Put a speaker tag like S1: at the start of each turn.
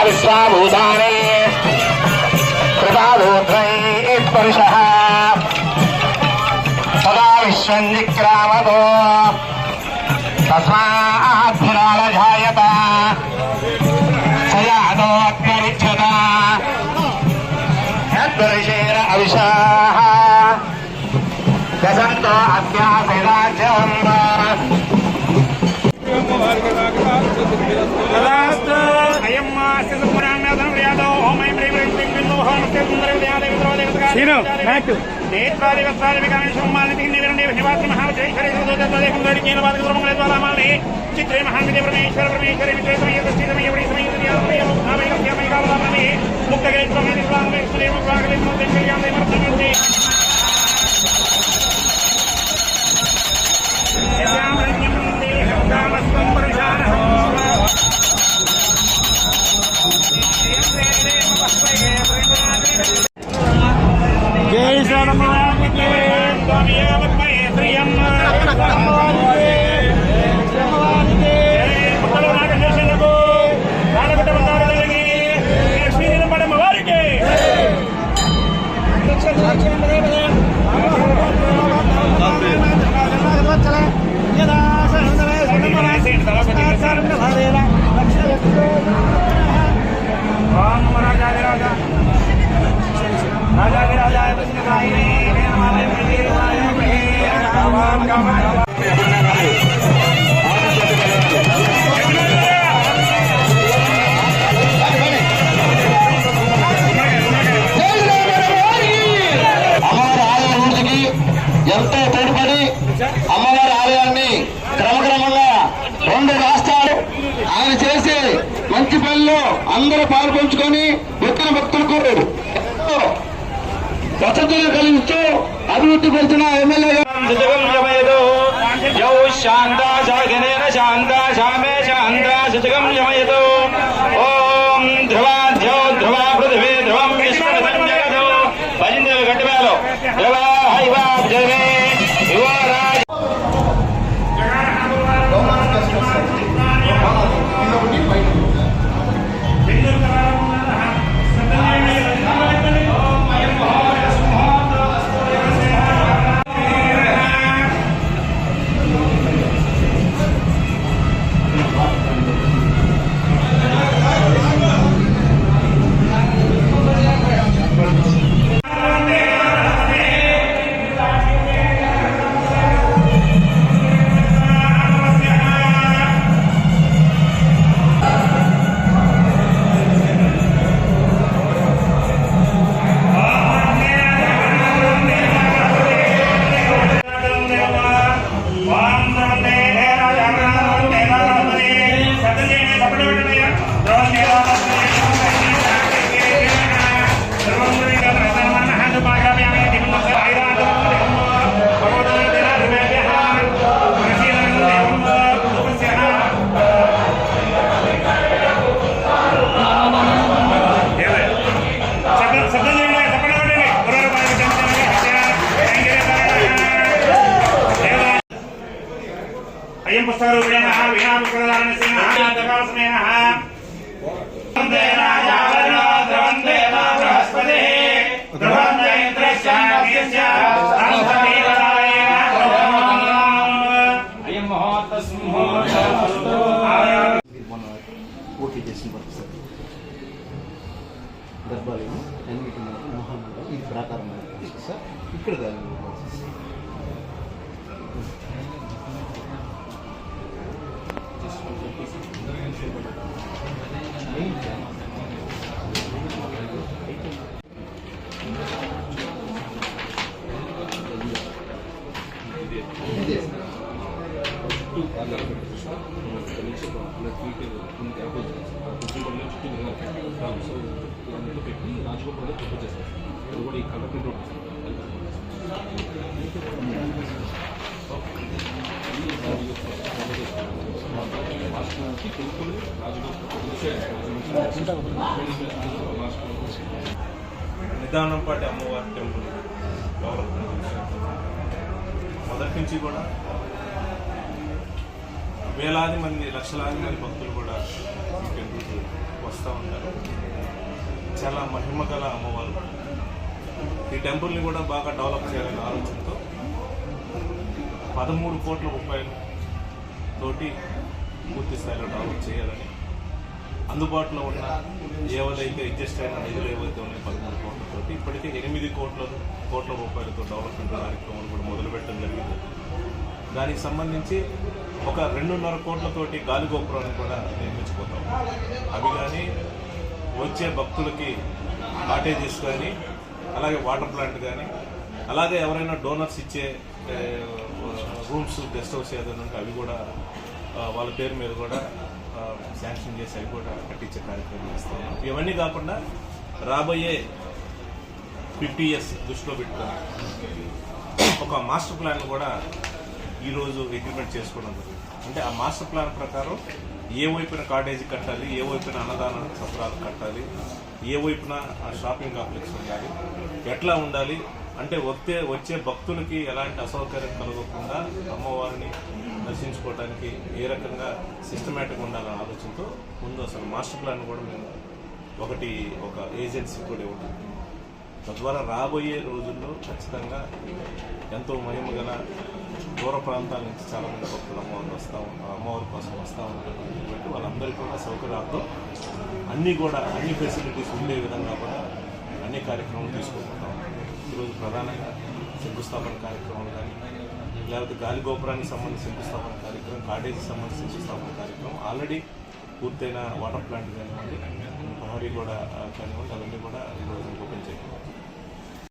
S1: विश्वाभूतानि कृपादोत्रैः स्पर्शः सदा विश्वञ्जिक्रामतो तस्मात् पुराणजायत स यादोऽग्निरिच्छत यद्वर्षेण अविशाः गसन्तो अभ्यासराज्यम् चित्रे महाविद्य परमेश्वर परमेश्वर जय ఎంతో తోడ్పడి అమ్మవారి ఆలయాన్ని క్రమక్రమంగా 2 రాష్ట్రాలు ఆయన చేసే మంచి పనుల్లో అందరూ పాల్పంచుకొని వచ్చిన భక్తులకు వసతులు కలిగిస్తూ అభివృద్ధి పరిచిన ఎమ్మెల్యే ఓం ధ్రువాధ్యో ధ్రువ పృథివీ ధ్రువం విశ్వమిదం జగదో భజందేవి గట్టివేలో ధ్రువ హైవా జగమే యువరాజ్
S2: అయం పుస్తకరూపేణ వీణాపుష్కరధారణసేన వందే రాజావరణో ద్రవందే మా బృహస్పతి ద్రవందే ఇంద్రశ్చాగ్నిశ్చ అంధవీరాయేణ అయం మహోత్తస్ముహూర్తస్తు
S3: మన ఓకే చేసిన పరిస్థితి గర్భాలయం ఎన్నిటి మహానంగా ఈ ప్రాకారం సార్ ఇక్కడ కాదు
S4: పెట్టి రాజగోపాల్ ప్రపోజ్ చేస్తారు అది కూడా ఈ కలర్ ప్రింట్
S5: నిదానంపాటి అమ్మవారి టెంపుల్ డెవలప్మెంట్ మొదటి నుంచి కూడా వేలాది మంది లక్షలాది మంది భక్తులు కూడా ఈ టెంపుల్కి వస్తూ ఉంటారు. చాలా మహిమ గల అమ్మవారు. ఈ టెంపుల్ని కూడా బాగా డెవలప్ చేయాలనే ఆలోచనతో 13 కోట్ల రూపాయలు తోటి పూర్తి స్థాయిలో డెవలప్ చేయాలని అందుబాటులో ఉన్న ఏవైతే అడ్జస్ట్ అయిన నిధులు ఏవైతే ఉన్నాయి 13 కోట్లతోటి ఇప్పటికే 8 కోట్ల రూపాయలతో డెవలప్మెంట్ కార్యక్రమాలు కూడా మొదలుపెట్టడం జరిగింది. దానికి సంబంధించి ఒక 2.5 కోట్లతోటి గాలిగోపురాన్ని కూడా నిర్మించిపోతాం. అవి కానీ వచ్చే భక్తులకి కాటేజెస్ కానీ అలాగే వాటర్ ప్లాంట్ కానీ అలాగే ఎవరైనా డోనర్స్ ఇచ్చే రూమ్స్ గెస్ట్ హౌస్ ఏదైనా ఉంటే అవి కూడా వాళ్ళ పేరు మీద కూడా శాంక్షన్ చేసి అవి కూడా కట్టించే కార్యక్రమం చేస్తాం. ఇవన్నీ కాకుండా రాబోయే 50 years దృష్టిలో పెట్టుకొని ఒక మాస్టర్ ప్లాన్ కూడా ఈరోజు అగ్రిమెంట్ చేసుకోవడం జరిగింది. అంటే ఆ మాస్టర్ ప్లాన్ ప్రకారం ఏ వైపున కాటేజీ కట్టాలి, ఏ వైపున అన్నదాన సత్రాలు కట్టాలి, ఏ వైపున షాపింగ్ కాంప్లెక్స్ ఉండాలి, ఎట్లా ఉండాలి అంటే వచ్చే భక్తులకి ఎలాంటి అసౌకర్యం కలగకుండా అమ్మవారిని దర్శించుకోవడానికి ఏ రకంగా సిస్టమేటిక్గా ఉండాలనే ఆలోచనతో ముందు అసలు మాస్టర్ ప్లాన్ కూడా మేము ఒక ఏజెన్సీ కూడా ఇవ్వడం. తద్వారా రాబోయే రోజుల్లో ఖచ్చితంగా ఎంతో మహిమ గల దూర ప్రాంతాల నుంచి చాలా మంది భక్తులు అమ్మవారి కోసం వస్తూ ఉంటారు. కాబట్టి వాళ్ళందరికీ కూడా సౌకర్యాలతో అన్ని ఫెసిలిటీస్ ఉండే విధంగా కూడా అన్ని కార్యక్రమాలు తీసుకుంటున్నాం. ఈరోజు ప్రధానంగా శంకుస్థాపన కార్యక్రమాలు కానీ లేకపోతే గాలి గోపురానికి సంబంధించి శంకుస్థాపన కార్యక్రమం, కాటేజీకి సంబంధించి శంకుస్థాపన కార్యక్రమం ఆల్రెడీ పూర్తయిన వాటర్ ప్లాంట్ కానివ్వండి, ప్రహరీ కూడా కానివ్వండి అవన్నీ కూడా